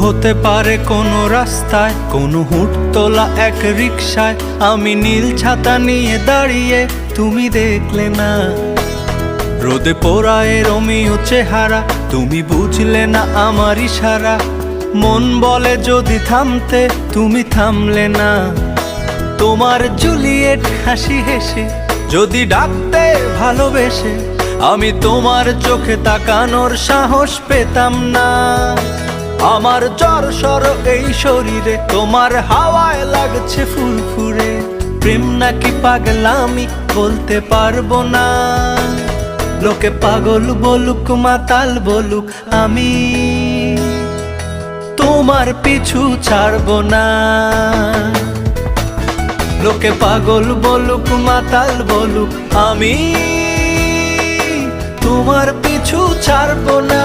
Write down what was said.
হতে পারে কোনো রাস্তায়, কোনো হুটতোলা এক রিকশায় আমি নীল ছাতা নিয়ে দাঁড়িয়ে, তুমি দেখলে না। রোদে পোড়ায় রোমিও চেহারা, তুমি বুঝলে না আমার ইশারা। মন বলে যদি থামতে, তুমি থামলে না। তোমার জুলিয়েট হাসি হেসে যদি ডাকতে ভালোবেসে, আমি তোমার চোখে তাকানোর সাহস পেতাম না। আমার জ্বর এই শরীরে, তোমার হাওয়ায় লাগছে ফুরফুরে। প্রেম নাকি পাগলামি বলতে পারবো না। লোকে পাগল বলুক মাতাল বলুক, আমি তোমার পিছু ছাড়বো না। লোকে পাগল বলুক মাতাল বলুক, আমি তোমার পিছু ছাড়বো না।